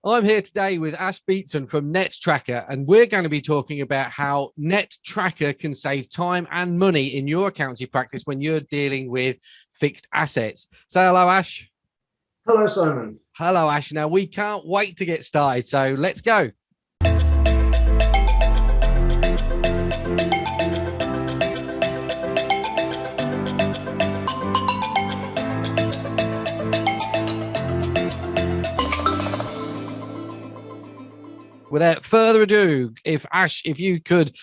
I'm here today with Ash Beetson from nettTracker, and we're going to be talking about how nettTracker can save time and money in your accountancy practice when you're dealing with fixed assets. Say hello, Ash. Hello, Simon. Hello, Ash. Now, we can't wait to get started, so let's go. Without further ado, Ash, if you could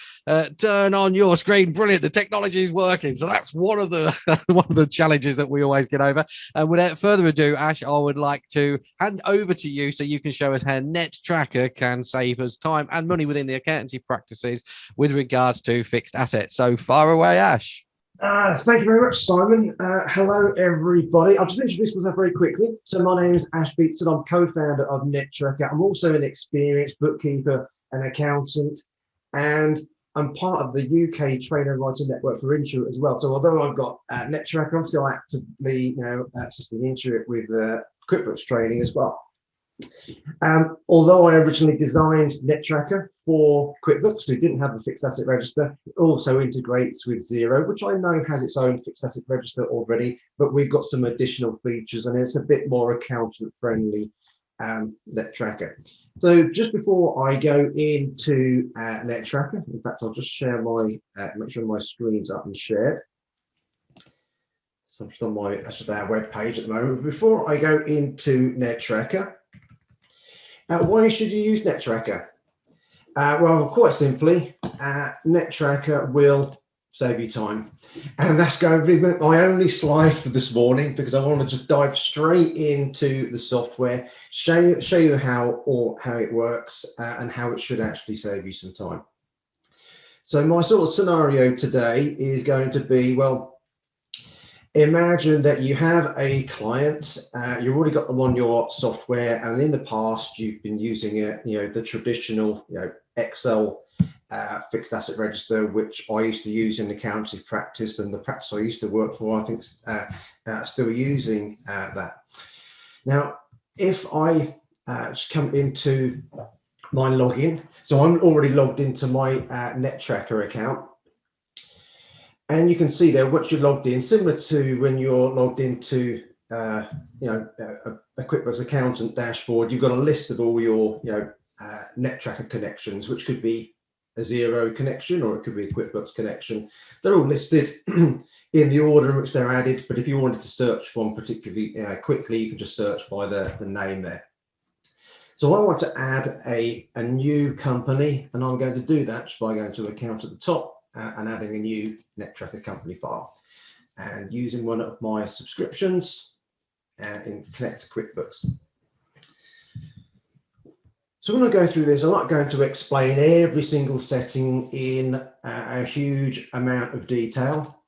turn on your screen, brilliant. The technology is working, so that's one of the challenges that we always get over. And without further ado, Ash, I would like to hand over to you so you can show us how nettTracker can save us time and money within the accountancy practices with regards to fixed assets. So far away, Ash. Thank you very much, Simon. Hello, everybody. I'll just introduce myself very quickly. So my name is Ash Beetson. I'm co-founder of nettTracker. I'm also an experienced bookkeeper and accountant, and I'm part of the UK Trainer Writer Network for Intuit as well. So although I've got nettTracker, I'm still actively, assisting Intuit with QuickBooks training as well. Although I originally designed nettTracker for QuickBooks, who didn't have a fixed asset register, it also integrates with Xero, which I know has its own fixed asset register already, but we've got some additional features and it's a bit more accountant friendly nettTracker. So just before I go into nettTracker, in fact, I'll just share my, make sure my screen's up and shared. So I'm just on that's just our web page at the moment. Before I go into nettTracker, why should you use nettTracker? Well, quite simply, nettTracker will save you time. And that's going to be my only slide for this morning, because I want to just dive straight into the software, show you how it works and how it should actually save you some time. So my sort of scenario today is going to be, well, imagine that you have a client, you've already got them on your software, and in the past you've been using it, the traditional, Excel fixed asset register, which I used to use in accountancy practice, and the practice I used to work for, I think, still using that. Now, if I just come into my login, so I'm already logged into my nettTracker account. And you can see there what you're logged in, similar to when you're logged into, a QuickBooks accountant dashboard. You've got a list of all your, nettTracker connections, which could be a Xero connection or it could be a QuickBooks connection. They're all listed in the order in which they're added. But if you wanted to search for one particularly quickly, you can just search by the name there. So I want to add a new company, and I'm going to do that just by going to account at the top. And adding a new nettTracker company file and using one of my subscriptions in Connect to QuickBooks. So when I go through this, I'm not going to explain every single setting in a huge amount of detail.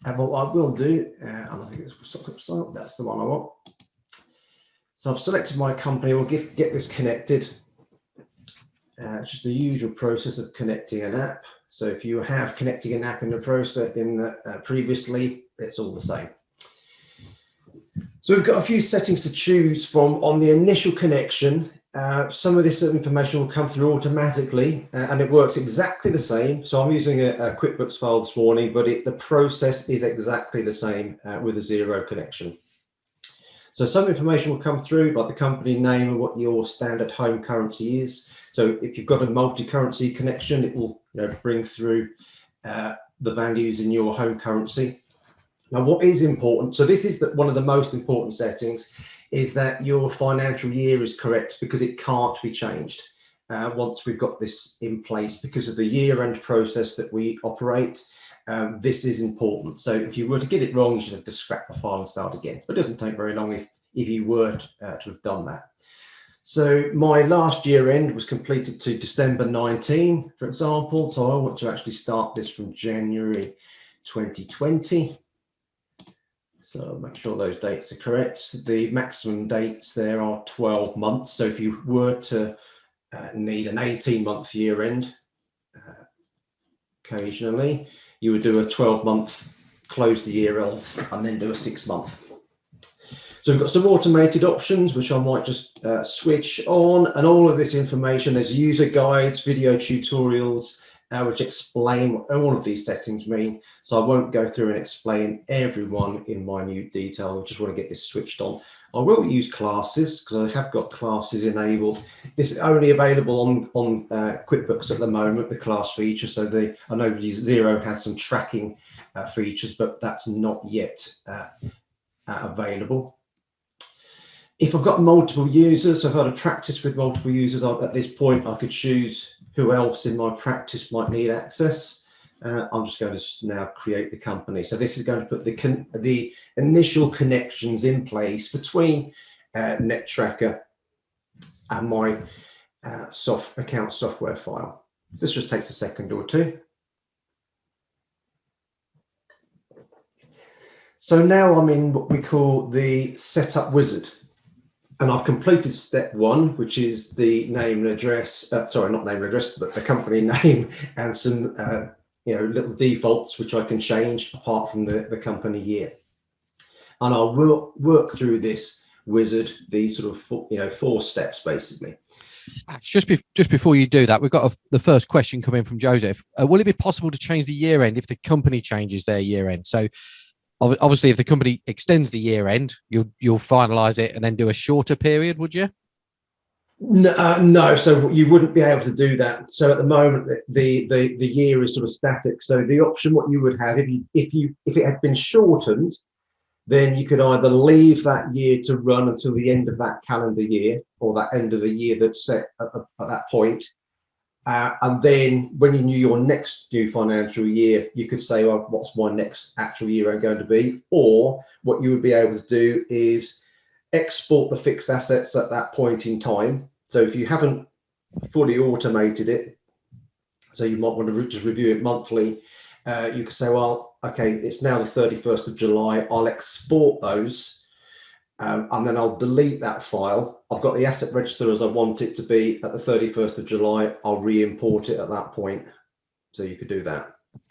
But what I will do, and I think that's the one I want. So I've selected my company. We'll get this connected. It's just the usual process of connecting an app. So if you have connecting an app in the process previously, it's all the same. So we've got a few settings to choose from on the initial connection. Some of this information will come through automatically, and it works exactly the same. So I'm using a QuickBooks file this morning, but the process is exactly the same with a Xero connection. So some information will come through, like the company name and what your standard home currency is. So if you've got a multi-currency connection, it will bring through the values in your home currency. Now, what is important, so this is one of the most important settings, is that your financial year is correct, because it can't be changed once we've got this in place because of the year-end process that we operate. This is important. So if you were to get it wrong, you should have to scrap the file and start again. But it doesn't take very long if you were to have done that. So my last year end was completed to December 19, for example. So I want to actually start this from January 2020. So make sure those dates are correct. The maximum dates there are 12 months. So if you were to need an 18-month year end, occasionally, you would do a 12-month, close the year off, and then do a 6-month. So we've got some automated options, which I might just switch on, and all of this information, there's user guides, video tutorials, which explain what all of these settings mean. So I won't go through and explain everyone in minute detail. I just want to get this switched on. I will use classes because I have got classes enabled. This is only available on QuickBooks at the moment, the class feature. So I know Xero has some tracking features, but that's not yet available. If I've got multiple users, so if I've had a practice with multiple users at this point, I could choose who else in my practice might need access. I'm just going to now create the company. So this is going to put the initial connections in place between nettTracker and my account software file. This just takes a second or two. So now I'm in what we call the setup wizard. And I've completed step one, which is the name and address, sorry, not name and address, but the company name and some little defaults, which I can change apart from the company year. And I'll work through this wizard, these sort of 4 steps, basically. Just before you do that, we've got the first question coming from Joseph. Will it be possible to change the year end if the company changes their year end? So obviously, if the company extends the year end, you'll finalize it and then do a shorter period, would you? No, so you wouldn't be able to do that. So at the moment, the year is sort of static. So the option what you would have if it had been shortened, then you could either leave that year to run until the end of that calendar year or that end of the year that's set at that point. And then when you knew your next new financial year, you could say, well, what's my next actual year end going to be? Or what you would be able to do is export the fixed assets at that point in time. So if you haven't fully automated it, so you might want to just review it monthly, you could say, well, okay, it's now the 31st of July. I'll export those. And then I'll delete that file. I've got the asset register as I want it to be at the 31st of July. I'll re-import it at that point. So you could do that.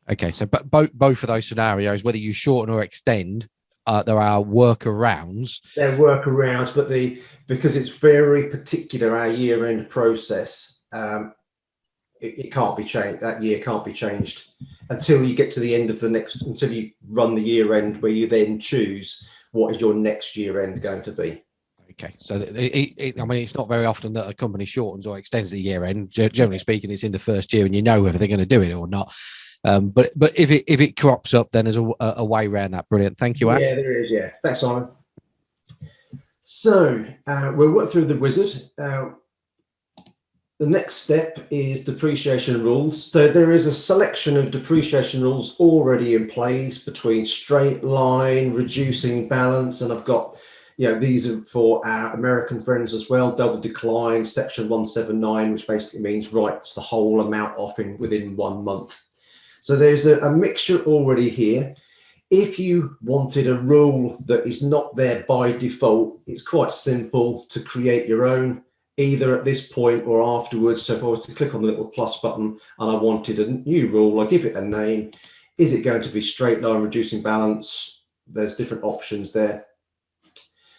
Okay, so but both of those scenarios, whether you shorten or extend, there are workarounds. There are workarounds, but because it's very particular, our year-end process, it can't be changed. That year can't be changed until you get to the end of until you run the year end, where you then choose what is your next year end going to be. Okay, so I mean, it's not very often that a company shortens or extends the year end. Generally speaking, it's in the first year, and you know whether they're going to do it or not. But if it crops up, then there's a way around that. Brilliant, thank you, Ash. Yeah, there is. Yeah, thanks, Simon. So we'll work through the wizard. The next step is depreciation rules. So there is a selection of depreciation rules already in place between straight line, reducing balance, and I've got, these are for our American friends as well, double decline, section 179, which basically means writes the whole amount off within 1 month. So there's a mixture already here. If you wanted a rule that is not there by default, it's quite simple to create your own, either at this point or afterwards. So if I was to click on the little plus button and I wanted a new rule, I give it a name. Is it going to be straight line, reducing balance? There's different options there.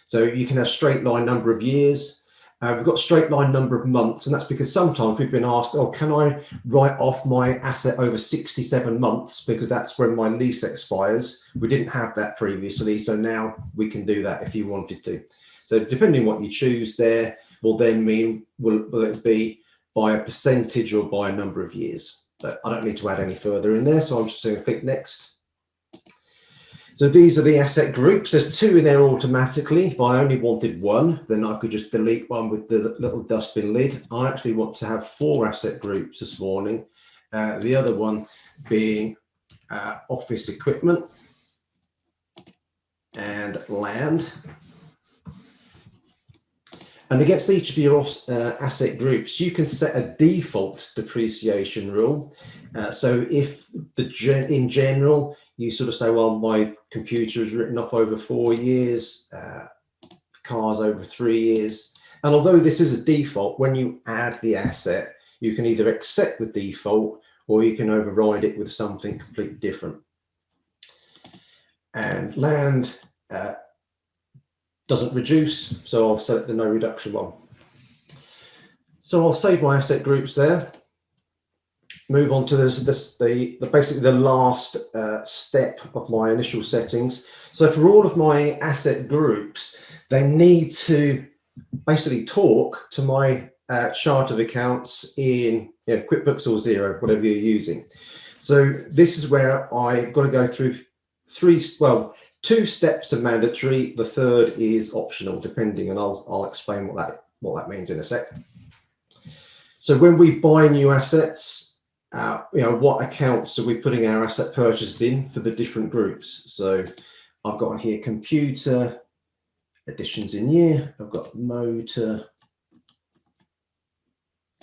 So you can have straight line number of years. We've got straight line number of months, and that's because sometimes we've been asked, oh, can I write off my asset over 67 months because that's when my lease expires? We didn't have that previously, so now we can do that if you wanted to. So depending what you choose there will then mean, will it be by a percentage or by a number of years? But I don't need to add any further in there, so I'm just going to click next. So these are the asset groups. There's 2 in there automatically. If I only wanted 1, then I could just delete one with the little dustbin lid. I actually want to have 4 asset groups this morning. The other one being office equipment and land. And against each of your asset groups, you can set a default depreciation rule. So if in general, you sort of say, well, my computer is written off over 4 years, cars over 3 years. And although this is a default, when you add the asset, you can either accept the default or you can override it with something completely different. And land, doesn't reduce, so I'll select the no reduction one. So I'll save my asset groups there. Move on to basically the last step of my initial settings. So for all of my asset groups, they need to basically talk to my chart of accounts in QuickBooks or Xero, whatever you're using. So this is where I got to go through two steps are mandatory. The third is optional, depending, and I'll explain what that means in a sec. So when we buy new assets, what accounts are we putting our asset purchases in for the different groups? So I've got on here computer, additions in year. I've got motor,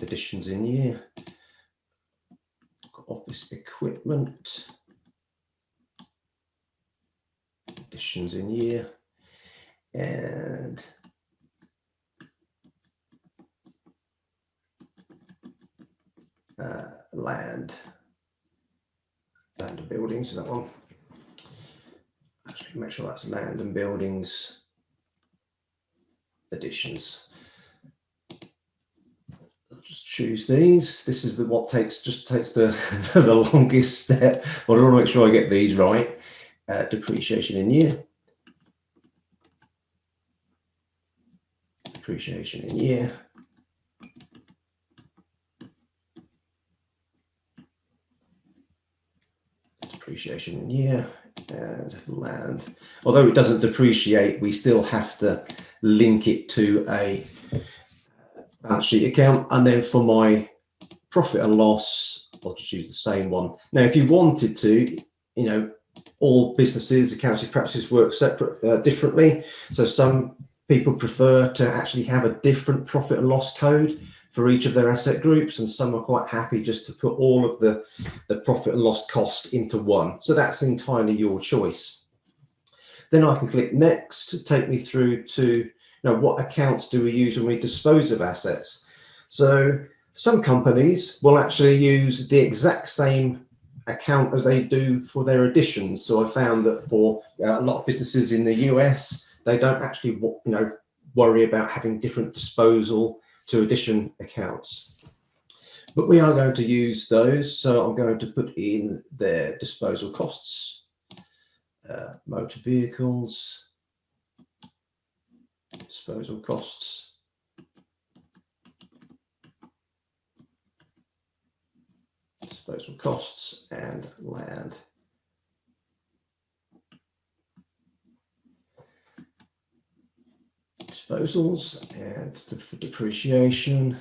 additions in year. I've got office equipment, additions in year, and land and buildings. That one. Actually, make sure that's land and buildings additions. I'll just choose these. This is what takes the the longest step. But I want to make sure I get these right. Depreciation in year. Depreciation in year. Depreciation in year and land. Although it doesn't depreciate, we still have to link it to a balance sheet account. And then for my profit and loss, I'll just use the same one. Now, if you wanted to, all businesses, accounting practices work differently. So some people prefer to actually have a different profit and loss code for each of their asset groups, and some are quite happy just to put all of the profit and loss cost into one. So that's entirely your choice. Then I can click next to take me through to what accounts do we use when we dispose of assets. So some companies will actually use the exact same account as they do for their additions. So I found that for a lot of businesses in the US, they don't actually worry about having different disposal to addition accounts. But we are going to use those. So I'm going to put in their disposal costs, motor vehicles, disposal costs, disposal costs, and land. Disposals, and for depreciation,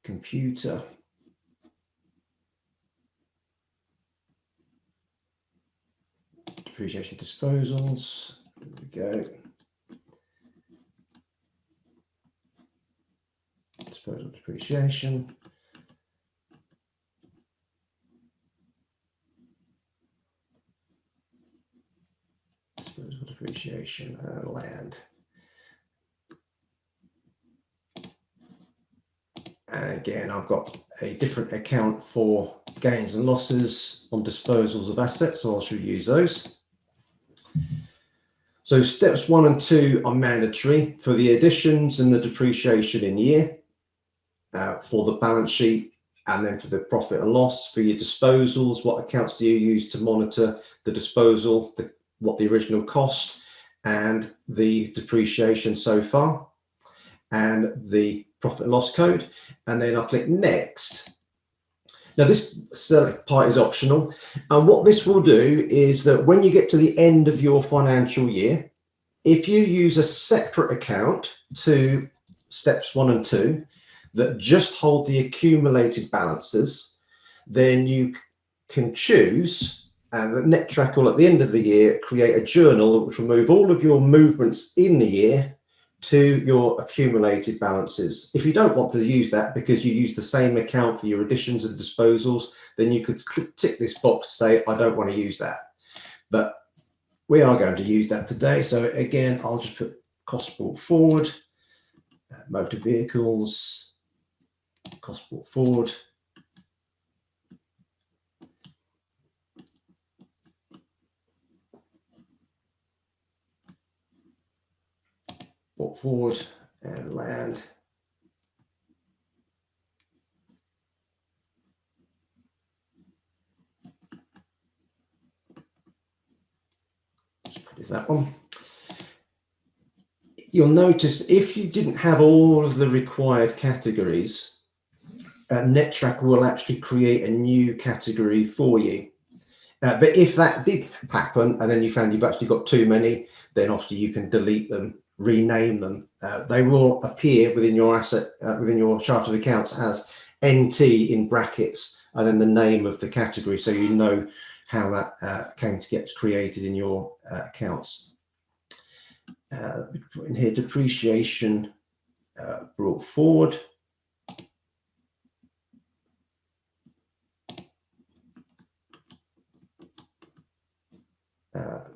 computer, depreciation disposals. There we go. Disposal depreciation. Disposal depreciation and land. And again, I've got a different account for gains and losses on disposals of assets, so I should use those. So steps 1 and 2 are mandatory for the additions and the depreciation in year, for the balance sheet, and then for the profit and loss. For your disposals, what accounts do you use to monitor the disposal, what the original cost, and the depreciation so far, and the profit and loss code. And then I'll click next. Now this select part is optional, and what this will do is that when you get to the end of your financial year, if you use a separate account to steps 1 and 2 that just hold the accumulated balances, then you can choose, and the nettTracker will at the end of the year create a journal which will move all of your movements in the year to your accumulated balances. If you don't want to use that because you use the same account for your additions and disposals, then you could tick this box to say, I don't want to use that. But we are going to use that today. So again, I'll just put cost brought forward, motor vehicles, cost brought forward. brought forward, and land. Is that one. You'll notice if you didn't have all of the required categories, nettTracker will actually create a new category for you. But if that did happen and then you found you've actually got too many, then obviously you can delete them, rename them. They will appear within your within your chart of accounts as NT in brackets and then the name of the category, so you know how that came to get created in your accounts. Put in here depreciation brought forward.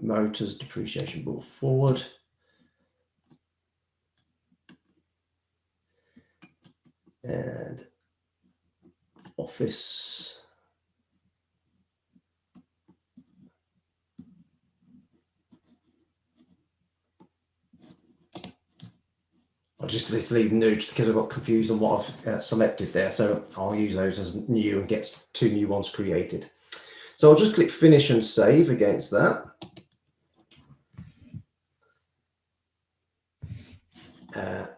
Motors depreciation brought forward. And office. I'll just leave new just because I got confused on what I've selected there. So I'll use those as new and get 2 new ones created. So I'll just click finish and save against that.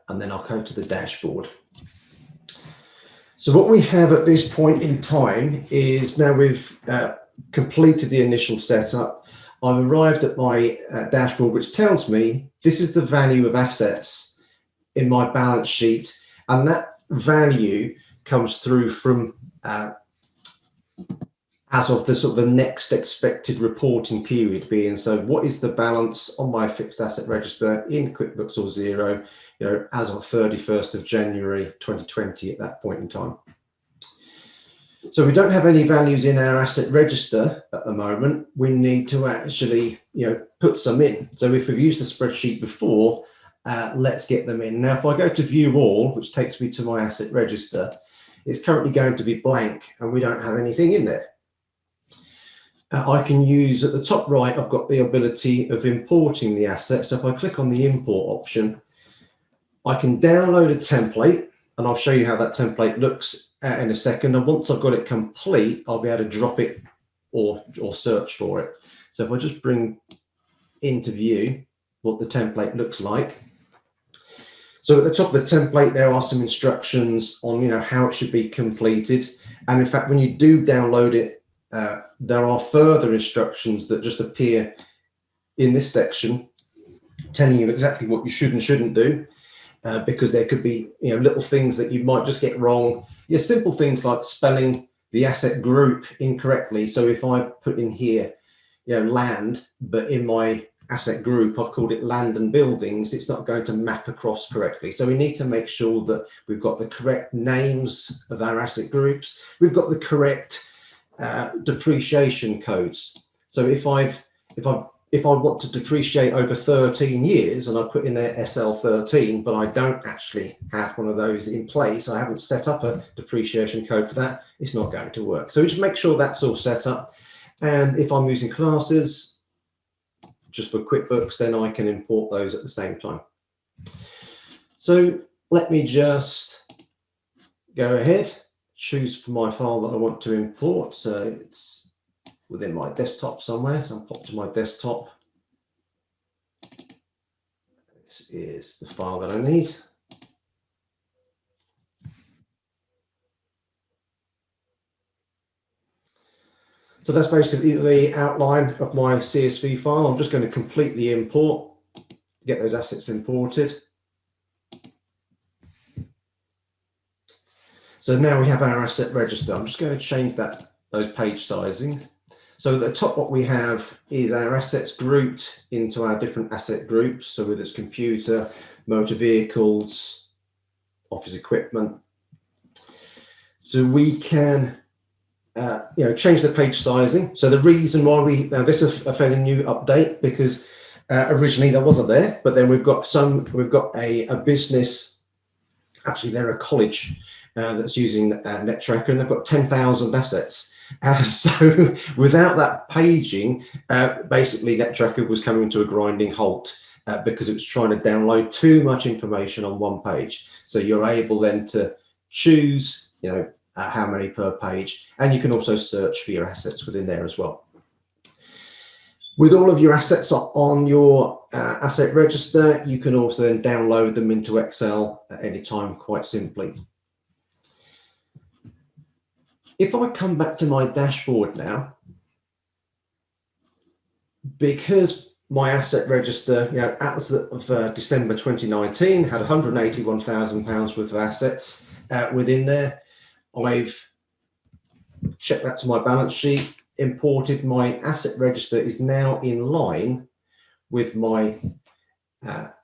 And then I'll go to the dashboard. So what we have at this point in time is now we've completed the initial setup. I've arrived at my dashboard, which tells me this is the value of assets in my balance sheet, and that value comes through from as of the sort of the next expected reporting period being. So what is the balance on my fixed asset register in QuickBooks or Xero, you know, as of 31st of January 2020 at that point in time. So we don't have any values in our asset register at the moment. We need to actually, you know, put some in. So if we've used the spreadsheet before, let's get them in. Now, if I go to view all, which takes me to my asset register, it's currently going to be blank and we don't have anything in there. I can use at the top right, I've got the ability of importing the assets. So if I click on the import option, I can download a template and I'll show you how that template looks in a second. And once I've got it complete, I'll be able to drop it or search for it. So if I just bring into view what the template looks like. So at the top of the template, there are some instructions on, you know, how it should be completed. And in fact, when you do download it, there are further instructions that just appear in this section telling you exactly what you should and shouldn't do, because there could be, you know, little things that you might just get wrong. Yeah, simple things like spelling the asset group incorrectly. So if I put in here, you know, land, but in my asset group I've called it land and buildings, it's not going to map across correctly. So we need to make sure that we've got the correct names of our asset groups, we've got the correct depreciation codes. So if I want to depreciate over 13 years and I put in there SL13, but I don't actually have one of those in place, I haven't set up a depreciation code for that, it's not going to work. So just make sure that's all set up. And if I'm using classes just for QuickBooks, then I can import those at the same time. So let me just go ahead, choose for my file that I want to import. So it's within my desktop somewhere. So I'll pop to my desktop. This is the file that I need. So that's basically the outline of my CSV file. I'm just going to complete the import, get those assets imported. So now we have our asset register. I'm just going to change those page sizing. So at the top, what we have is our assets grouped into our different asset groups. So whether it's computer, motor vehicles, office equipment. So we can you know, change the page sizing. So the reason why this is a fairly new update, because originally that wasn't there, but then we've got a business, actually they're a college that's using nettTracker, and they've got 10,000 assets. So without that paging, basically nettTracker was coming to a grinding halt. because it was trying to download too much information on one page. So you're able then to choose, how many per page, and you can also search for your assets within there as well. With all of your assets on your asset register, you can also then download them into Excel at any time quite simply. If I come back to my dashboard now, because my asset register, as of December 2019, had £181,000 worth of assets within there, I've checked that to my balance sheet, imported my asset register is now in line with my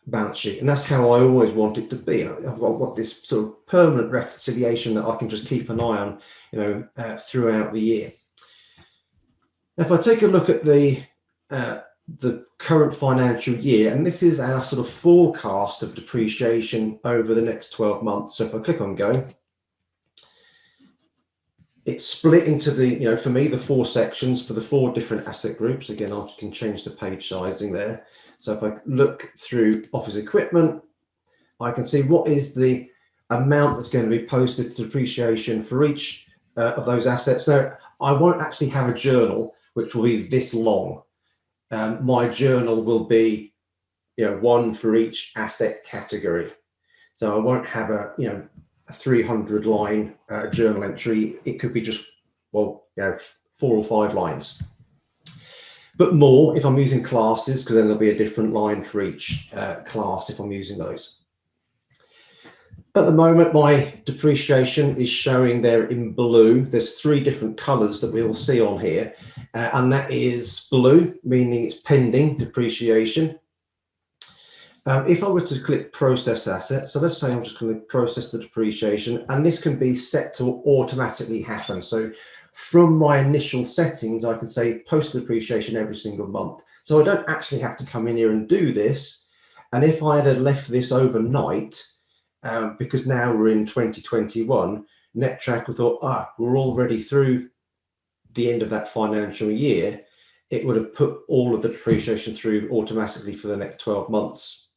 balance sheet, and that's how I always want it to be. I've got this sort of permanent reconciliation that I can just keep an eye on, throughout the year. If I take a look at the current financial year, and this is our sort of forecast of depreciation over the next 12 months. So if I click on go, it's split into the, for me, the 4 sections for the 4 different asset groups. Again, I can change the page sizing there. So if I look through office equipment, I can see what is the amount that's going to be posted to depreciation for each of those assets. Now, I won't actually have a journal which will be this long. My journal will be, one for each asset category. So I won't have a 300 line journal entry. It could be just, 4 or 5 lines. But more if I'm using classes, because then there'll be a different line for each class if I'm using those. At the moment, my depreciation is showing there in blue. There's 3 different colors that we will see on here. And that is blue, meaning it's pending depreciation. If I were to click process assets, so let's say I'm just going to process the depreciation, and this can be set to automatically happen. So from my initial settings, I can say post depreciation every single month. So I don't actually have to come in here and do this. And if I had left this overnight, because now we're in 2021, nettTracker thought, we're already through the end of that financial year, it would have put all of the depreciation through automatically for the next 12 months.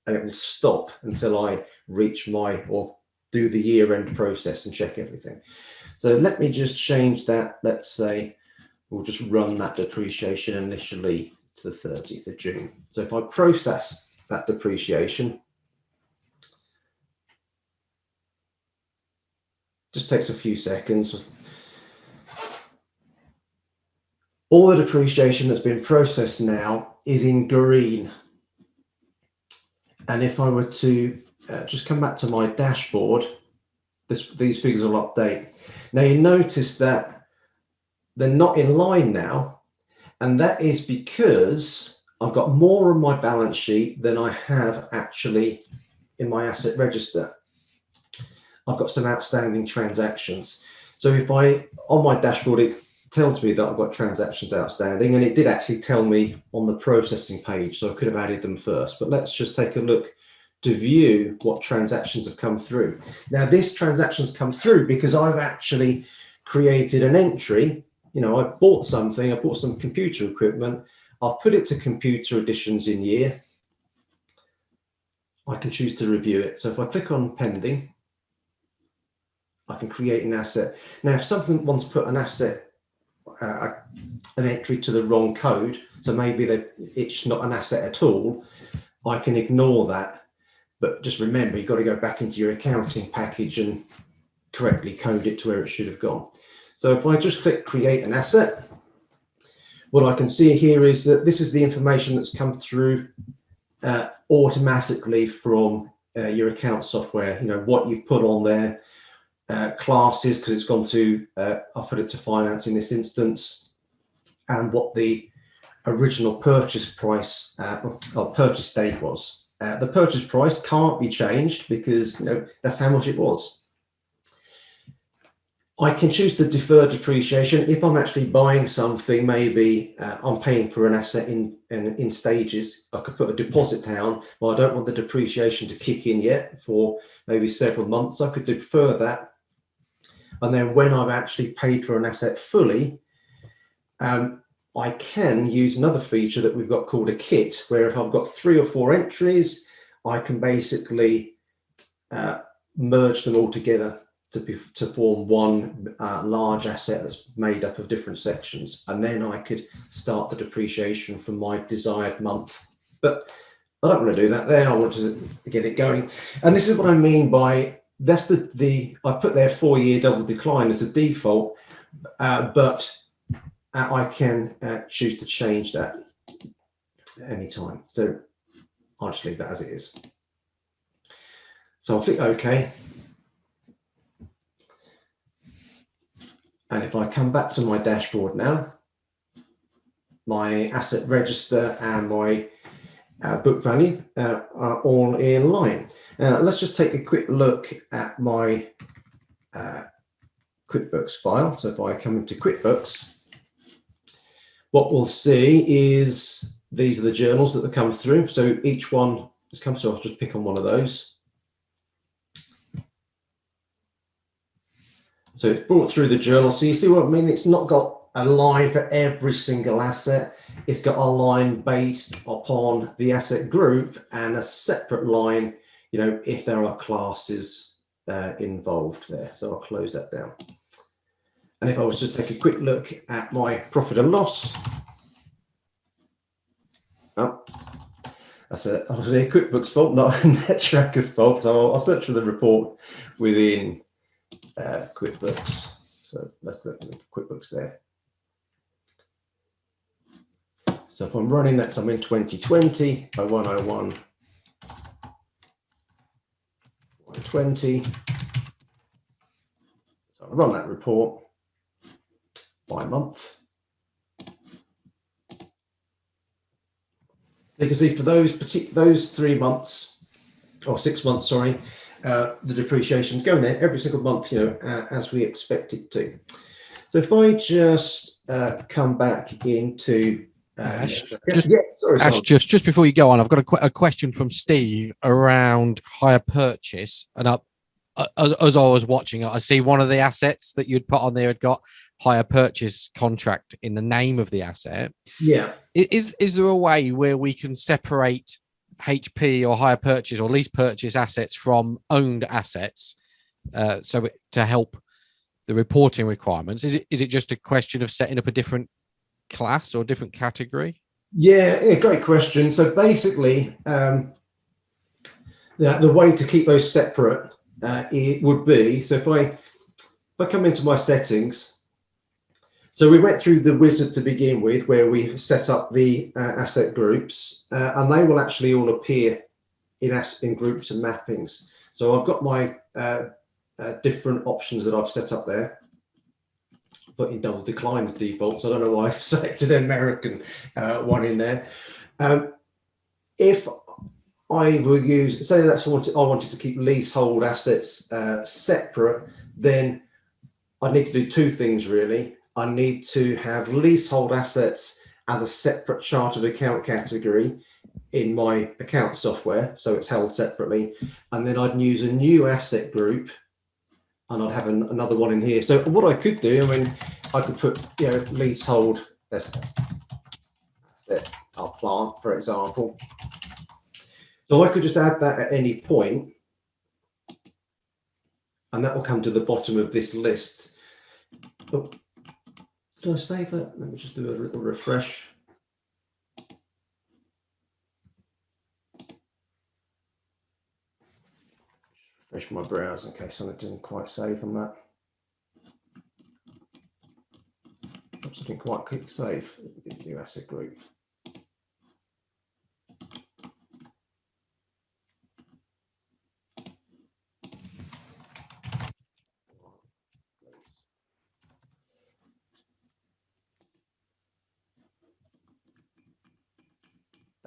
And it will stop until I reach or do the year-end process and check everything. So let me just change that. Let's say we'll just run that depreciation initially to the 30th of June. So if I process that depreciation, just takes a few seconds. All the depreciation that's been processed now is in green. And if I were to just come back to my dashboard, these figures will update. Now you notice that they're not in line now, and that is because I've got more on my balance sheet than I have actually in my asset register. I've got some outstanding transactions. So if on my dashboard, it tells me that I've got transactions outstanding, and it did actually tell me on the processing page, so I could have added them first. But let's just take a look to view what transactions have come through. Now, this transaction's come through because I've actually created an entry. I've bought something, I bought some computer equipment, I've put it to computer additions in year. I can choose to review it. So if I click on pending, I can create an asset. Now, if someone's put an asset, an entry to the wrong code, so maybe it's not an asset at all, I can ignore that. But just remember, you've got to go back into your accounting package and correctly code it to where it should have gone. So if I just click create an asset, what I can see here is that this is the information that's come through automatically from your account software. What you've put on there, classes, because it's gone to, I've put it to finance in this instance, and what the original purchase price or purchase date was. The purchase price can't be changed because that's how much it was. I can choose to defer depreciation if I'm actually buying something. Maybe I'm paying for an asset in stages. I could put a deposit down. Well, I don't want the depreciation to kick in yet for maybe several months. I could defer that, and then when I've actually paid for an asset fully, I can use another feature that we've got called a kit, where if I've got 3 or 4 entries, I can basically merge them all together to form one large asset that's made up of different sections. And then I could start the depreciation from my desired month. But I don't want to do that there. I want to get it going. And this is what I mean by, that's I've put there 4-year double decline as a default, but I can choose to change that at any time. So I'll just leave that as it is. So I'll click OK. And if I come back to my dashboard now, my asset register and my book value are all in line. Let's just take a quick look at my QuickBooks file. So if I come into QuickBooks, what we'll see is these are the journals that have come through. So each one has come through. I'll just pick on one of those. So it's brought through the journal. So you see what I mean? It's not got a line for every single asset. It's got a line based upon the asset group and a separate line, you know, if there are classes involved there. So I'll close that down. And if I was to take a quick look at my profit and loss, oh, that's obviously a QuickBooks fault, not a nettTracker fault. So I'll search for the report within QuickBooks. So let's look at QuickBooks there. So if I'm running that, so I'm in 2020, 0101, 120. So I'll run that report by month. You can see for those 3 months or 6 months, sorry, the depreciation is going there every single month, you know, as we expect it to. So if I just come back into Ash, sorry. just before you go on, I've got a question from Steve around hire purchase. And as I was watching it, I see one of the assets that you'd put on there had got hire purchase contract in the name of the asset. Yeah. Is there a way where we can separate HP or hire purchase or lease purchase assets from owned assets, to help the reporting requirements? Is it just a question of setting up a different class or different category? Yeah, great question. So basically, the way to keep those separate it would be, so if I come into my settings, so we went through the wizard to begin with, where we set up the asset groups, and they will actually all appear in groups and mappings. So I've got my different options that I've set up there. Put in double decline as default, so I don't know why I selected an American one in there. If I will use, say that's what I wanted to keep leasehold assets separate, then I need to do 2 things really. I need to have leasehold assets as a separate chart of account category in my account software, so it's held separately, and then I'd use a new asset group, and I'd have another one in here. So what I could do, I mean, I could put, you know, leasehold asset, our plant, for example. So I could just add that at any point, and that will come to the bottom of this list. Oh, did I save that? Let me just do a little refresh. Refresh my browser in case something didn't quite save on that. Oops, I didn't quite click save. New asset group.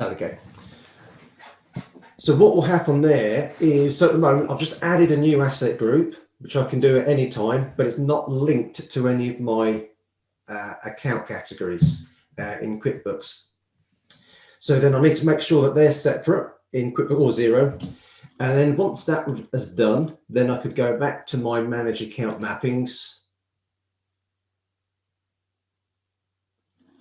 Okay. So what will happen there is, so at the moment, I've just added a new asset group, which I can do at any time, but it's not linked to any of my account categories in QuickBooks. So then I need to make sure that they're separate in QuickBooks or 0. And then once that is done, then I could go back to my manage account mappings.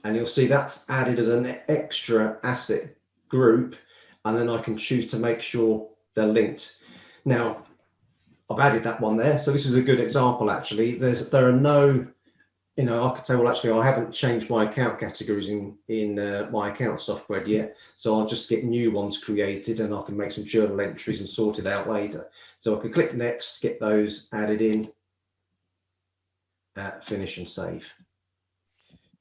and you'll see that's added as an extra asset group, and then I can choose to make sure they're linked. Now, I've added that one there, so this is a good example. Actually, there are no, I could say, well, actually, I haven't changed my account categories in my account software yet, so I'll just get new ones created, and I can make some journal entries and sort it out later. So I can click next, get those added in, finish and save.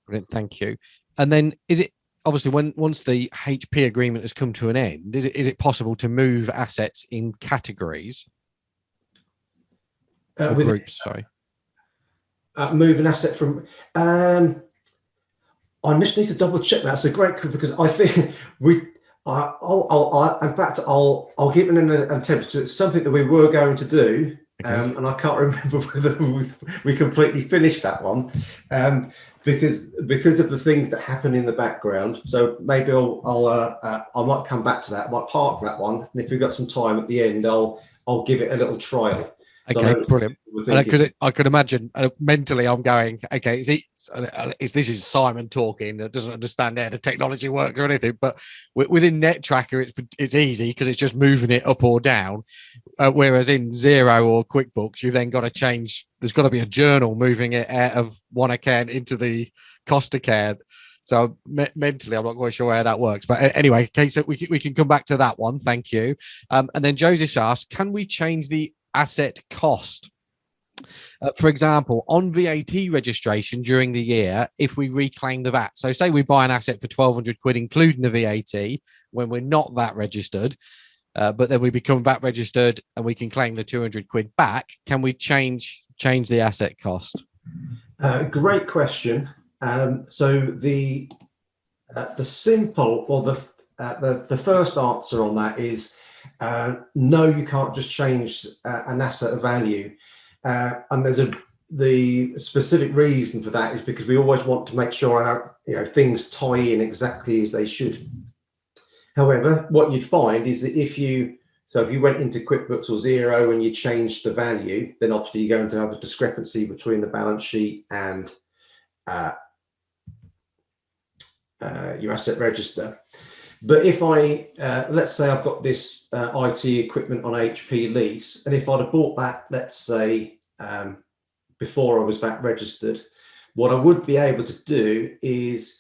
Brilliant, thank you. And then is it obviously once the HP agreement has come to an end, is it possible to move assets in categories or groups? Sorry. Move an asset from. I just need to double check. That's a great, because I think I'll give it an attempt. It's something that we were going to do, okay. And I can't remember whether we completely finished that one, because of the things that happen in the background. So maybe I might come back to that. I might park that one, and if we've got some time at the end, I'll give it a little trial. Okay, brilliant. Because I could imagine mentally I'm going, okay, this is Simon talking that doesn't understand how the technology works or anything, but within nettTracker it's easy because it's just moving it up or down, whereas in Xero or QuickBooks you've then got to change. There's got to be a journal moving it out of one account into the cost account. So mentally, I'm not quite sure how that works. But anyway, okay, so we can come back to that one. Thank you. And then Joseph asked, can we change the asset cost? For example, on VAT registration during the year, if we reclaim the VAT. So say we buy an asset for 1,200 quid, including the VAT, when we're not VAT registered, but then we become VAT registered and we can claim the 200 quid back. Can we change the asset cost? Great question. So the simple, or the first answer on that is no, you can't just change an asset value. And the specific reason for that is because we always want to make sure our things tie in exactly as they should. However, what you'd find is that if you went into QuickBooks or Xero and you changed the value, then obviously you're going to have a discrepancy between the balance sheet and your asset register. But if let's say I've got this IT equipment on HP lease, and if I'd have bought that, let's say, before I was VAT registered, what I would be able to do is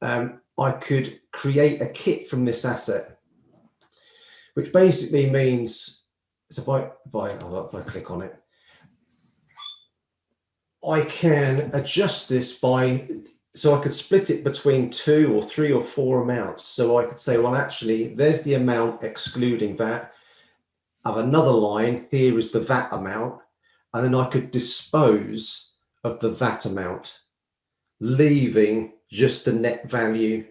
I could create a kit from this asset, which basically means, so if I click on it, I can adjust this so I could split it between 2 or 3 or 4 amounts. So I could say, well, actually, there's the amount excluding VAT. Of another line, here is the VAT amount. And then I could dispose of the VAT amount, leaving just the net value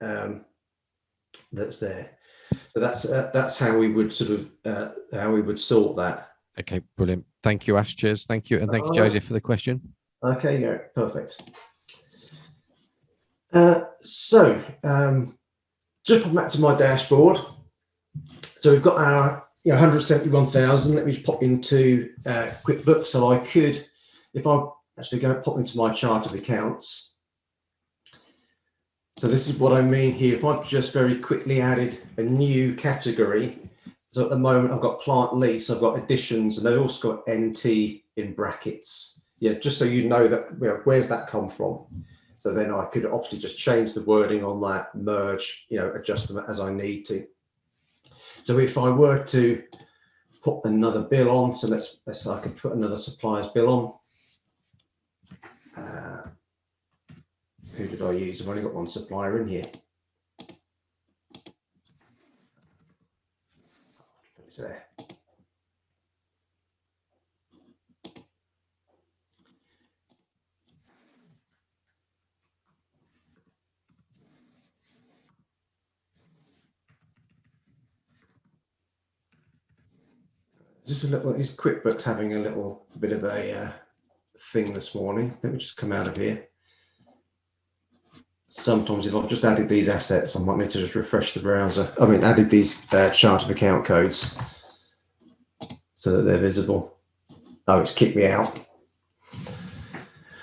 that's there. So that's how we would sort of sort that. Okay, brilliant. Thank you, Ash. Cheers. Thank you, and thank you, Joseph, for the question. Okay, yeah, perfect. So just back to my dashboard. So we've got our 171,000. Let me just pop into QuickBooks. So I could, if I actually pop into my chart of accounts. So this is what I mean here. If I've just very quickly added a new category. So at the moment I've got plant lease, I've got additions, and they've also got NT in brackets. Yeah, just so you know that, where's that come from? So then I could obviously just change the wording on that, merge, adjust them as I need to. So if I were to put another bill on, so I could put another supplier's bill on. Who did I use? I've only got one supplier in here. Put it there. Just a little, is QuickBooks having a little bit of a thing this morning? Let me just come out of here. Sometimes if I've just added these assets, I might need to just refresh the browser. I mean, added these chart of account codes so that they're visible. Oh, it's kicked me out.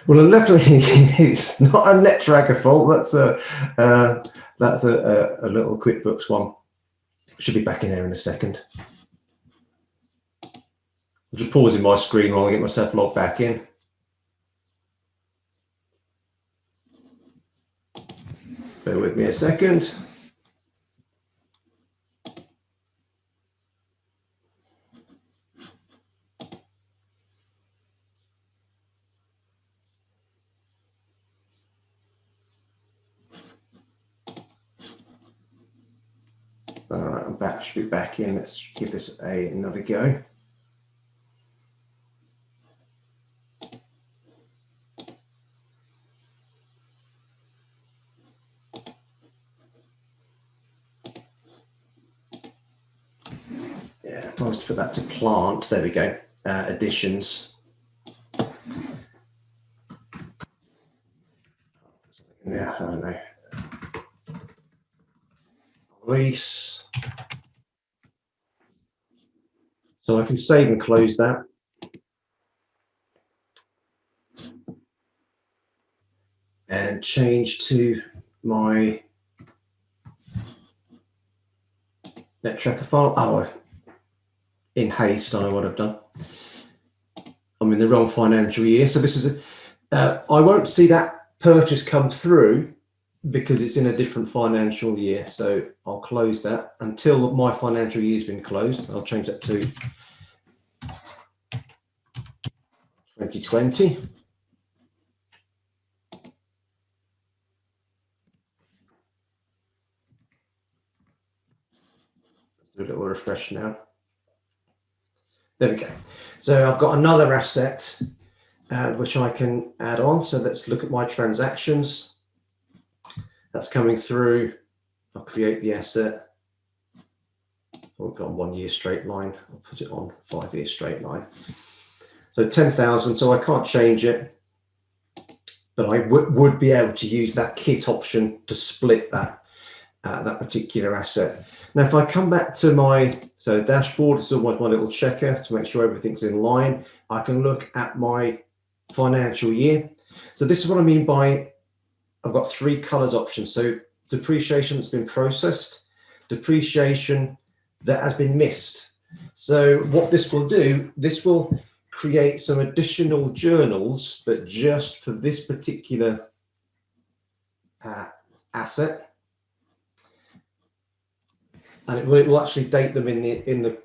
Well, luckily, it's not a NetTracker fault. That's a little QuickBooks one. Should be back in there in a second. I'm just pausing my screen while I get myself logged back in. Bear with me a second. All right, I'm back. Should be back in. Let's give this another go. Yeah, I was to put that to plant. There we go. Additions. Yeah, I don't know. Release. So I can save and close that. And change to my NetTracker file. Oh, in haste, I know what I've done. I'm in the wrong financial year. So this is, I won't see that purchase come through because it's in a different financial year. So I'll close that until my financial year has been closed. I'll change that to 2020. Let's do a little refresh now. There we go. So I've got another asset which I can add on. So let's look at my transactions. That's coming through. I'll create the asset. I'll put on 1 year straight line. I'll put it on 5 year straight line. So 10,000. So I can't change it, but I would be able to use that kit option to split that that particular asset. Now, if I come back to my dashboard, this is almost my little checker to make sure everything's in line. I can look at my financial year. So this is what I mean by I've got 3 colors options. So depreciation that's been processed, depreciation that has been missed. So what this will do, this will create some additional journals, but just for this particular asset. And it will actually date them in the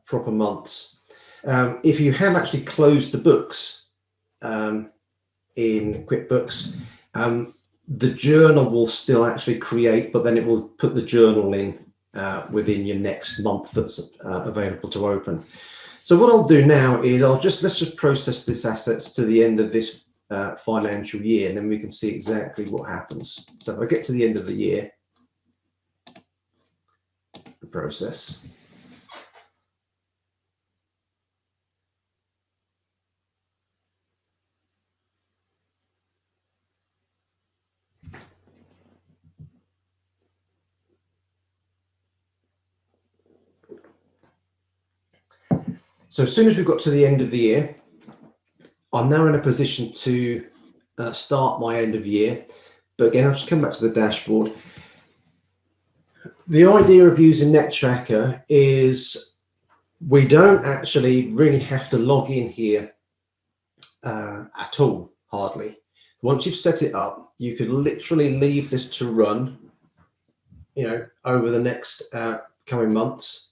proper months. If you have actually closed the books in QuickBooks, the journal will still actually create, but then it will put the journal in within your next month that's available to open. So what I'll do now is let's just process this assets to the end of this financial year, and then we can see exactly what happens. So if I get to the end of the year, the process. So as soon as we've got to the end of the year, I'm now in a position to start my end of year. But again, I'll just come back to the dashboard. The idea of using NetTracker is we don't actually really have to log in here at all, hardly. Once you've set it up, you could literally leave this to run, over the next coming months.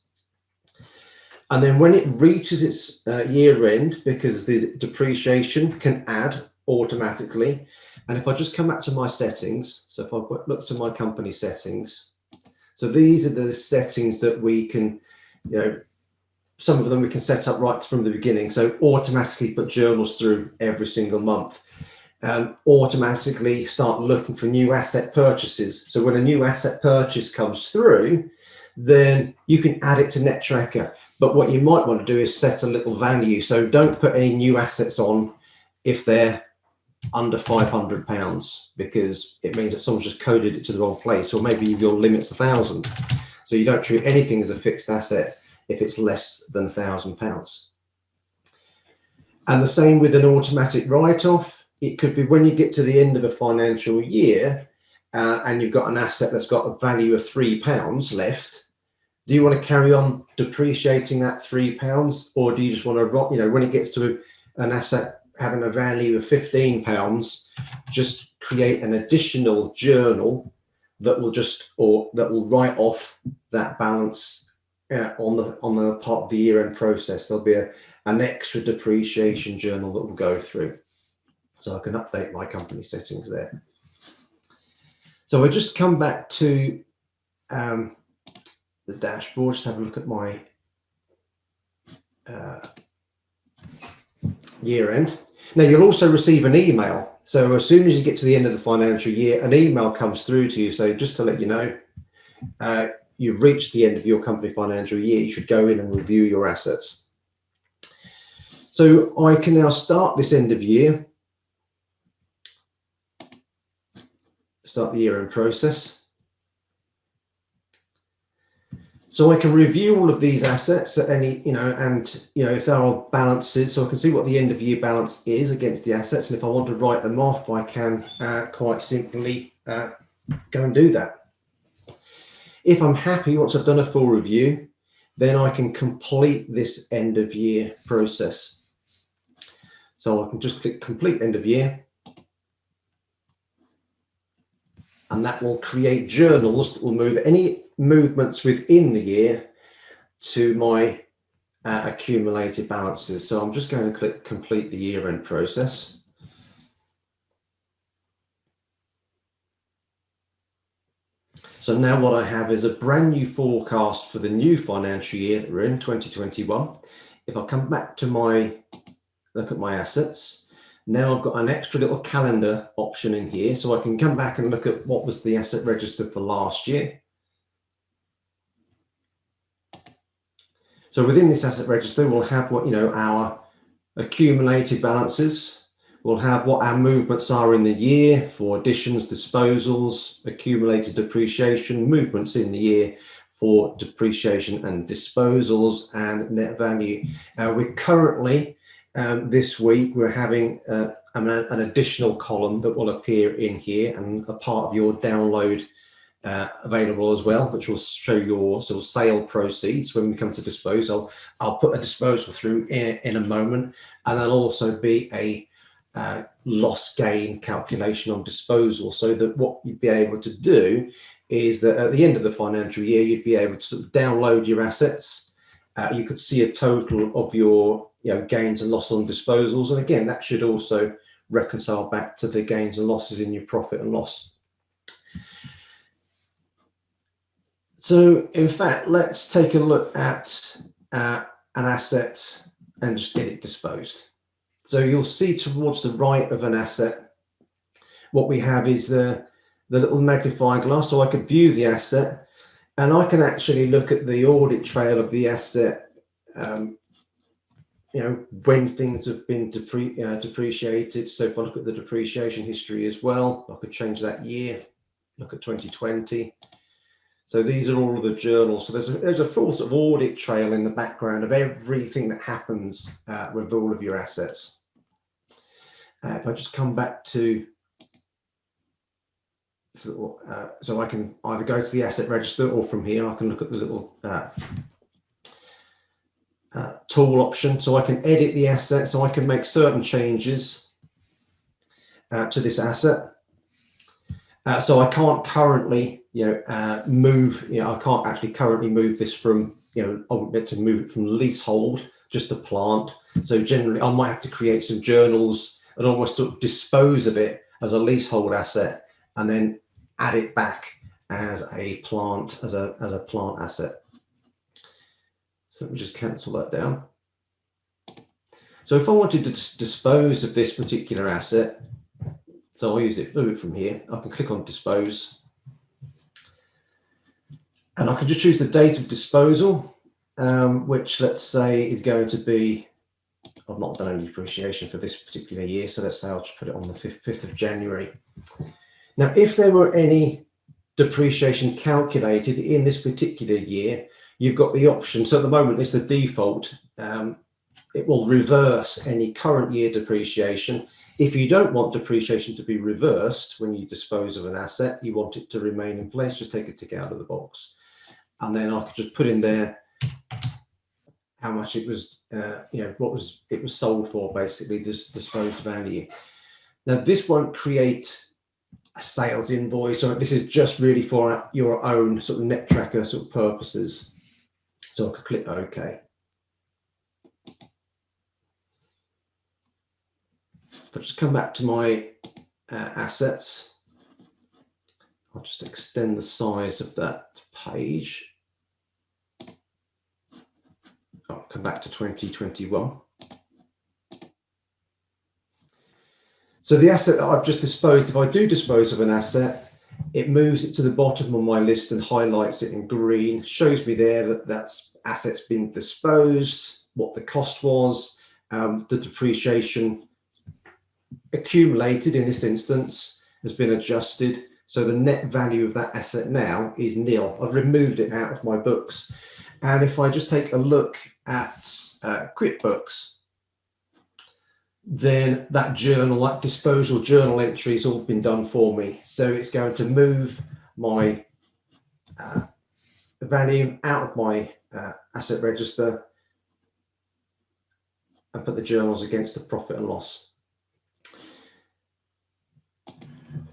And then when it reaches its year end, because the depreciation can add automatically. And if I just come back to my settings, so if I look to my company settings, so these are the settings that we can, some of them we can set up right from the beginning. So automatically put journals through every single month. Automatically start looking for new asset purchases. So when a new asset purchase comes through, then you can add it to NetTracker. But what you might want to do is set a little value. So don't put any new assets on if they're under £500, because it means that someone's just coded it to the wrong place, or maybe your limit's 1,000. So you don't treat anything as a fixed asset if it's less than £1,000. And the same with an automatic write-off. it could be when you get to the end of a financial year and you've got an asset that's got a value of £3 left. Do you want to carry on depreciating that £3, or do you just want to, you know, when it gets to an asset having a value of £15, just create an additional journal that will that will write off that balance on the part of the year-end process? There'll be an extra depreciation journal that will go through. So I can update my company settings there. So I just come back to the dashboard, just have a look at my year end. Now you'll also receive an email. So as soon as you get to the end of the financial year, an email comes through to you. So just to let you know, you've reached the end of your company financial year, you should go in and review your assets. So I can now start this end of year, start the year-end process. So I can review all of these assets at any, and if there are balances, so I can see what the end of year balance is against the assets. And if I want to write them off, I can quite simply go and do that. If I'm happy, once I've done a full review, then I can complete this end of year process. So I can just click complete end of year. And that will create journals that will move any movements within the year to my accumulated balances. So I'm just going to click complete the year-end process. So now what I have is a brand new forecast for the new financial year that we're in, 2021. If I come back to look at my assets, now I've got an extra little calendar option in here, so I can come back and look at what was the asset register for last year. So within this asset register, we'll have what, our accumulated balances. We'll have what our movements are in the year for additions, disposals, accumulated depreciation, movements in the year for depreciation and disposals, and net value. We're currently, this week, we're having an additional column that will appear in here, and a part of your download available as well, which will show your sort of sale proceeds when we come to dispose. I'll put a disposal through in a moment, and there'll also be a loss gain calculation on disposal, so that what you'd be able to do is that at the end of the financial year, you'd be able to sort of download your assets. You could see a total of your gains and loss on disposals, and again, that should also reconcile back to the gains and losses in your profit and loss. So in fact, let's take a look at an asset and just get it disposed. So you'll see towards the right of an asset, what we have is the little magnifying glass, so I can view the asset, and I can actually look at the audit trail of the asset, when things have been depreciated. So if I look at the depreciation history as well, I could change that year, look at 2020. So these are all of the journals. So there's a full sort of audit trail in the background of everything that happens with all of your assets. If I just come back to, so I can either go to the asset register, or from here I can look at the little tool option. So I can edit the asset, so I can make certain changes to this asset. So I can't currently, move, I can't actually currently move this from, I would meant to move it from leasehold just to plant. So generally I might have to create some journals and almost sort of dispose of it as a leasehold asset, and then add it back as a plant, as a plant asset. So let me just cancel that down. So if I wanted to dispose of this particular asset, so I'll use it a little bit from here, I can click on dispose, and I can just choose the date of disposal, which let's say is going to be, I've not done any depreciation for this particular year, so let's say I'll just put it on the 5th of January. Now, if there were any depreciation calculated in this particular year, you've got the option. So at the moment, it's the default it will reverse any current year depreciation. If you don't want depreciation to be reversed when you dispose of an asset, you want it to remain in place, just take a tick out of the box. And then I could just put in there how much it was, what it was sold for, basically, this disposed value. Now, this won't create a sales invoice, or this is just really for your own sort of nettTracker sort of purposes. So I could click OK. If I just come back to my assets, I'll just extend the size of that page. I'll come back to 2021. So the asset that I've just disposed, if I do dispose of an asset, it moves it to the bottom of my list and highlights it in green, shows me there that that's assets being disposed, what the cost was, the depreciation accumulated in this instance has been adjusted. So the net value of that asset now is nil. I've removed it out of my books. And if I just take a look at QuickBooks, then that journal, that disposal journal entry has all been done for me. So it's going to move my value out of my asset register and put the journals against the profit and loss.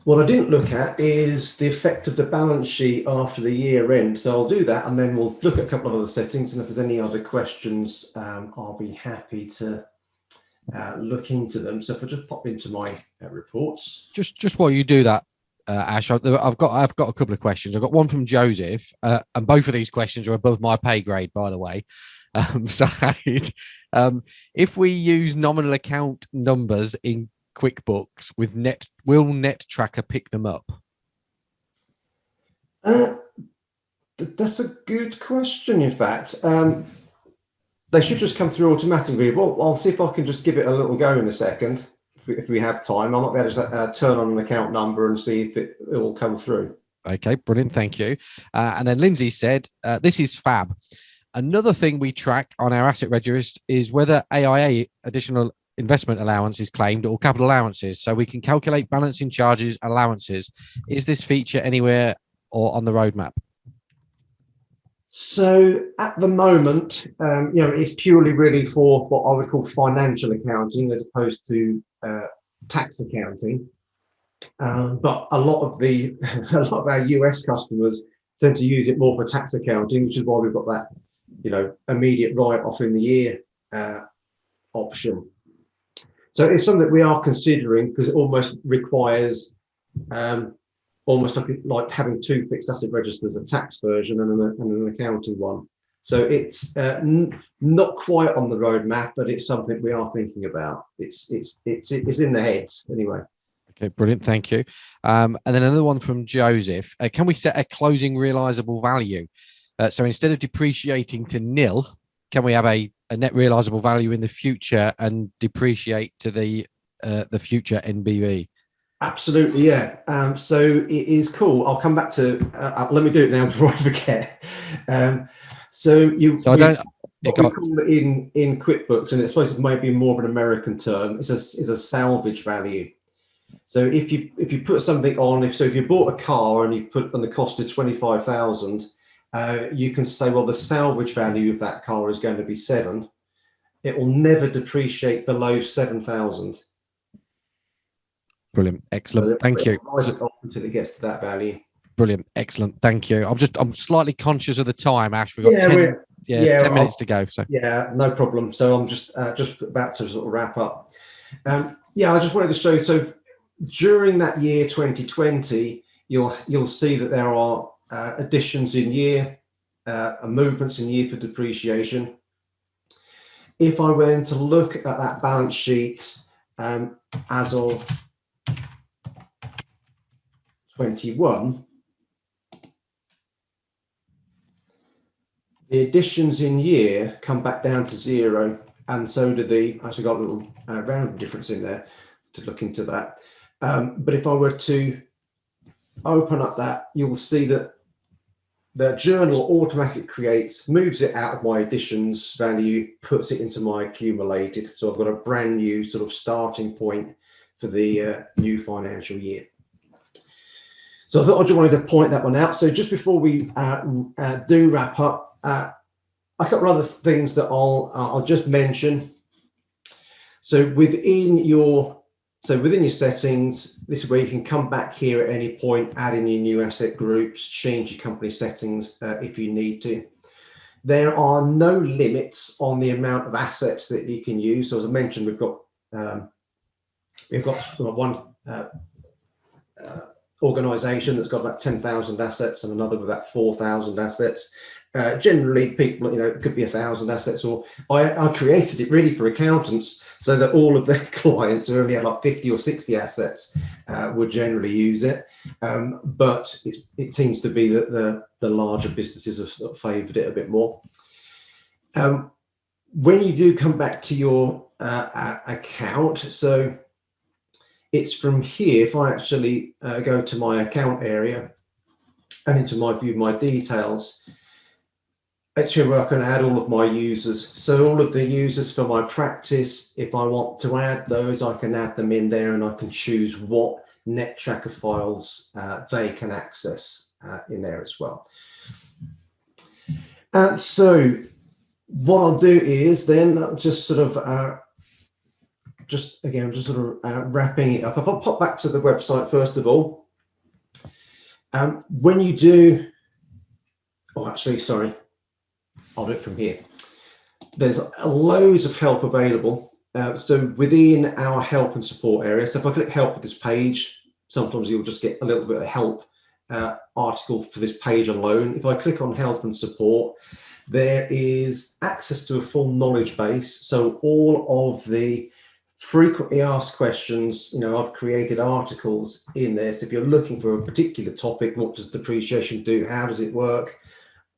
What I didn't look at is the effect of the balance sheet after the year end. So I'll do that, and then we'll look at a couple of other settings. And if there's any other questions, I'll be happy to look into them. So if I just pop into my reports. Just while you do that, Ash, I've got a couple of questions. I've got one from Joseph, and both of these questions are above my pay grade, by the way. If we use nominal account numbers in QuickBooks with will nettTracker pick them up? That's a good question. In fact, they should just come through automatically. Well, I'll see if I can just give it a little go in a second. If we have time, I might be able to turn on an account number and see if it will come through. Okay, brilliant. Thank you. And then Lindsay said, this is fab. Another thing we track on our asset register is whether AIA, additional investment allowance, is claimed, or capital allowances, so we can calculate balancing charges allowances. Is this feature anywhere or on the roadmap? So at the moment, it's purely really for what I would call financial accounting as opposed to tax accounting. But a lot of our US customers tend to use it more for tax accounting, which is why we've got that, immediate write-off in the year option. So it's something that we are considering, because it almost requires almost like having two fixed asset registers, a tax version and an accounting one. So it's not quite on the roadmap, but it's something we are thinking about. It's in the heads anyway. Okay, brilliant. Thank you. And then another one from Joseph. Can we set a closing realizable value? So instead of depreciating to nil, can we have a net realizable value in the future and depreciate to the future NBV? Absolutely, yeah. So it is cool. I'll come back to. Let me do it now before I forget. We call it in QuickBooks, and it's supposed to maybe more of an American term. Is a salvage value. So if you put something on, if you bought a car and you put on the cost of 25,000, you can say, well, the salvage value of that car is going to be 7. It will never depreciate below 7,000. Brilliant, excellent. So thank you. Until it gets to that value. Brilliant, excellent. Thank you. I'm slightly conscious of the time, Ash. We've got 10 minutes to go. So yeah, no problem. So I'm just about to sort of wrap up. I just wanted to show. So during that year 2020, you'll see that there are additions in year, movements in year for depreciation. If I went to look at that balance sheet as of 21, the additions in year come back down to 0, and so do the, actually got a little round difference in there to look into that. But if I were to open up that, you'll see that the journal automatically creates, moves it out of my additions value, puts it into my accumulated. So I've got a brand new sort of starting point for the new financial year. So I thought I just wanted to point that one out. So just before we do wrap up, a couple of other things that I'll just mention. So within your settings, this is where you can come back here at any point, add in your new asset groups, change your company settings if you need to. There are no limits on the amount of assets that you can use. So as I mentioned, we've got one organization that's got about 10,000 assets and another with about 4,000 assets. Generally, people, it could be 1,000 assets, or I created it really for accountants so that all of their clients who only have like 50 or 60 assets would generally use it. But it seems to be that the larger businesses have sort of favoured it a bit more. When you do come back to your account, so it's from here. If I actually go to my account area and into my view my details, it's here where I can add all of my users. So all of the users for my practice, if I want to add those, I can add them in there, and I can choose what nettTracker files they can access in there as well. And so what I'll do is then just sort of wrapping it up. If I pop back to the website first of all, when you do, I'll do it from here. There's loads of help available. So within our help and support area, so if I click help with this page, sometimes you'll just get a little bit of help article for this page alone. If I click on help and support, there is access to a full knowledge base. So all of the frequently asked questions, I've created articles in there. So if you're looking for a particular topic, what does depreciation do? How does it work?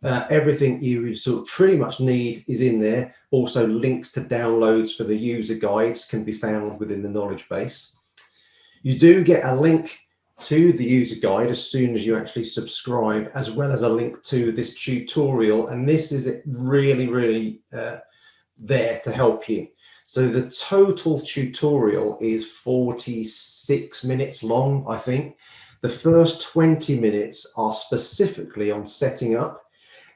Everything you sort of pretty much need is in there. Also, links to downloads for the user guides can be found within the knowledge base. You do get a link to the user guide as soon as you actually subscribe, as well as a link to this tutorial. And this is really there to help you. So the total tutorial is 46 minutes long, I think. The first 20 minutes are specifically on setting up.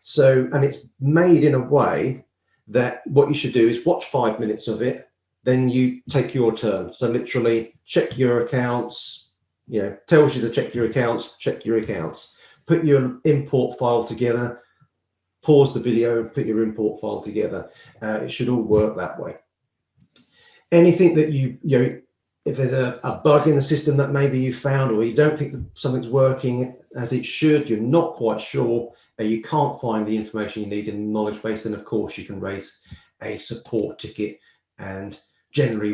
So, and it's made in a way that what you should do is watch 5 minutes of it, then you take your turn. So literally check your accounts, tells you to check your accounts, put your import file together, pause the video, put your import file together. It should all work that way. Anything that if there's a bug in the system that maybe you found, or you don't think that something's working as it should, you're not quite sure, you can't find the information you need in the knowledge base, then of course you can raise a support ticket, and generally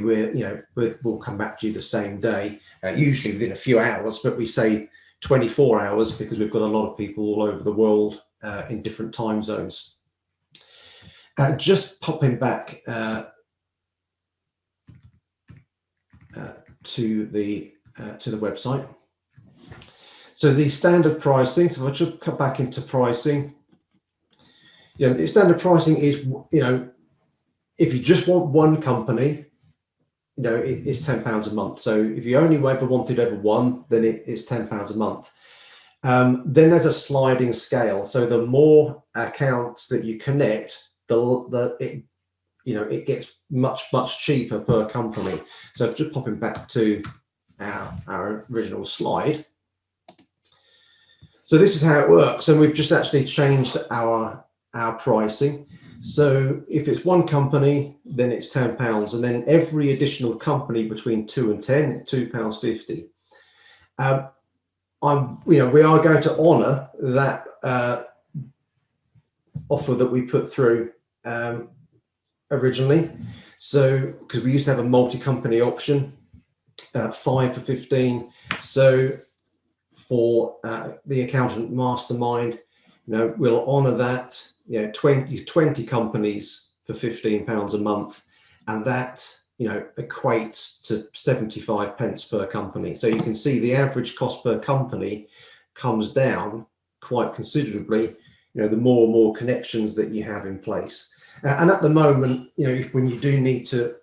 we'll come back to you the same day, usually within a few hours, but we say 24 hours because we've got a lot of people all over the world in different time zones. Just popping back to the website. So the standard pricing, so if I just come back into pricing, the standard pricing is, if you just want one company, it's £10 a month. So if you only ever wanted one, then it's £10 a month. Then there's a sliding scale. So the more accounts that you connect, it gets much cheaper per company. So just popping back to our original slide. So this is how it works. And we've just actually changed our pricing. So if it's one company, then it's £10, and then every additional company between 2 and 10, it's £2.50. We are going to honour that offer that we put through originally. So because we used to have a multi-company option, 5 for 15. So for the Accountant Mastermind, we'll honour that. 20 companies for £15 a month, and that equates to 75 pence per company. So you can see the average cost per company comes down quite considerably, the more and more connections that you have in place. And at the moment, when you do need to,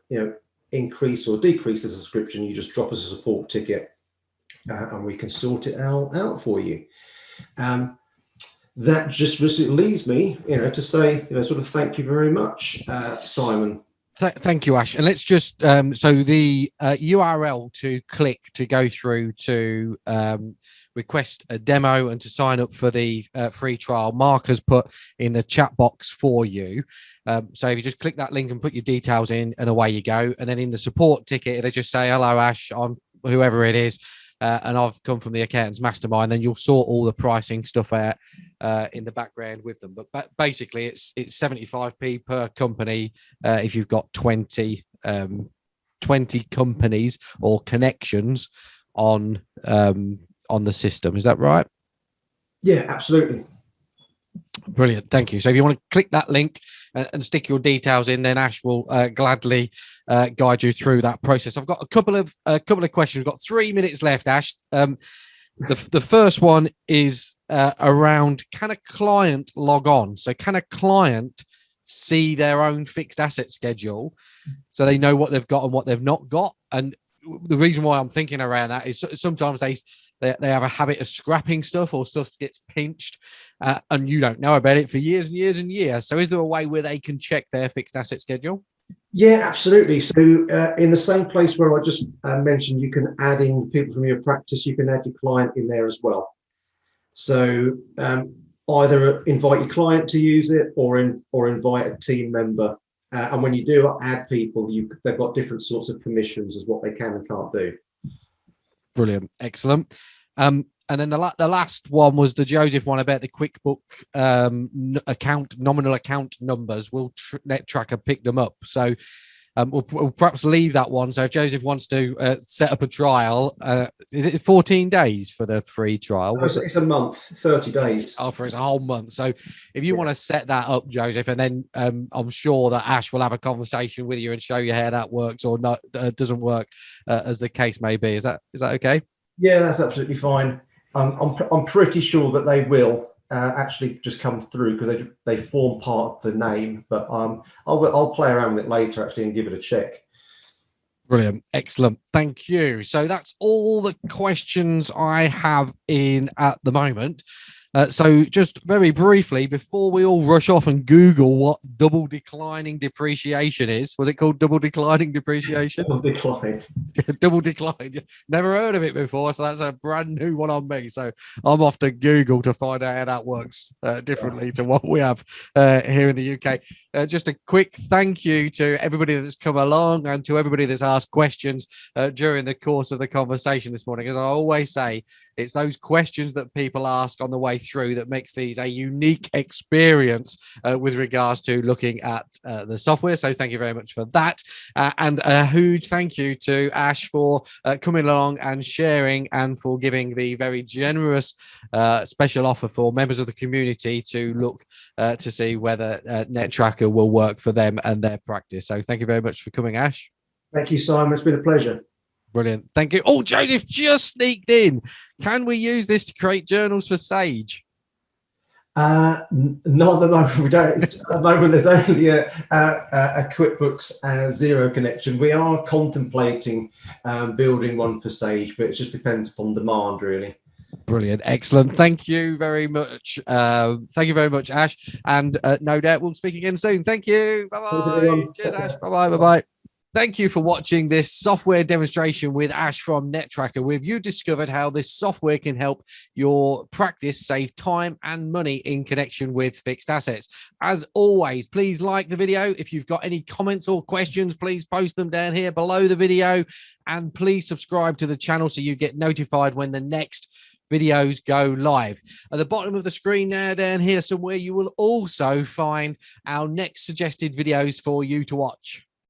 increase or decrease the subscription, you just drop us a support ticket and we can sort it out for you. That just leaves me, to say, sort of thank you very much, Simon. Thank you, Ash. And let's just, so the URL to click to go through to request a demo and to sign up for the free trial, Mark has put in the chat box for you. So if you just click that link and put your details in, and away you go. And then in the support ticket, it'll just say, hello, Ash, I'm whoever it is. And I've come from the Accountants Mastermind. Then you'll sort all the pricing stuff out in the background with them. But basically, it's 75p per company if you've got 20 companies or connections on the system. Is that right? Yeah, absolutely. Brilliant. Thank you. So if you want to click that link and stick your details in, then Ash will gladly guide you through that process. I've got a couple of questions. We've got 3 minutes left, Ash. The first one is around, can a client log on? So can a client see their own fixed asset schedule so they know what they've got and what they've not got? And the reason why I'm thinking around that is sometimes they have a habit of scrapping stuff, or stuff gets pinched and you don't know about it for years and years and years. So is there a way where they can check their fixed asset schedule? Yeah, absolutely. So in the same place where I just mentioned, you can add in people from your practice, you can add your client in there as well. So either invite your client to use it or invite a team member. And when you do add people, they've got different sorts of permissions as what they can and can't do. Brilliant. Excellent. And then the last one was the Joseph one about the QuickBook nominal account numbers. Will nettTracker pick them up? So we'll perhaps leave that one. So if Joseph wants to set up a trial, is it 14 days for the free trial? It's a month, 30 days. Oh, for a whole month. So if you want to set that up, Joseph, and then I'm sure that Ash will have a conversation with you and show you how that works or not, doesn't work, as the case may be. Is that okay? Yeah, that's absolutely fine. I'm pretty sure that they will actually just come through because they form part of the name, but I'll play around with it later actually and give it a check. Brilliant. Excellent. Thank you. So that's all the questions I have in at the moment. So just very briefly, before we all rush off and Google what double declining depreciation is, was it called double declining depreciation? Double declined. Double declined. Never heard of it before, so that's a brand new one on me. So I'm off to Google to find out how that works differently to what we have here in the UK. Just a quick thank you to everybody that's come along and to everybody that's asked questions during the course of the conversation this morning. As I always say, it's those questions that people ask on the way through that makes these a unique experience with regards to looking at the software. So thank you very much for that. And a huge thank you to Ash for coming along and sharing and for giving the very generous special offer for members of the community to look to see whether nettTracker will work for them and their practice. So thank you very much for coming, Ash. Thank you, Simon. It's been a pleasure. Brilliant. Thank you. Oh, Joseph just sneaked in. Can we use this to create journals for Sage? Not at the moment. We don't. At the moment, there's only a QuickBooks Zero connection. We are contemplating building one for Sage, but it just depends upon demand, really. Brilliant. Excellent. Thank you very much. Thank you very much, Ash. And no doubt we'll speak again soon. Thank you. Bye-bye. Cheers, Ash. Bye-bye. Bye-bye. Thank you for watching this software demonstration with Ash from nettTracker. We've discovered how this software can help your practice save time and money in connection with fixed assets. As always, please like the video. If you've got any comments or questions, please post them down here below the video. And please subscribe to the channel so you get notified when the next videos go live. At the bottom of the screen now, down here somewhere, you will also find our next suggested videos for you to watch.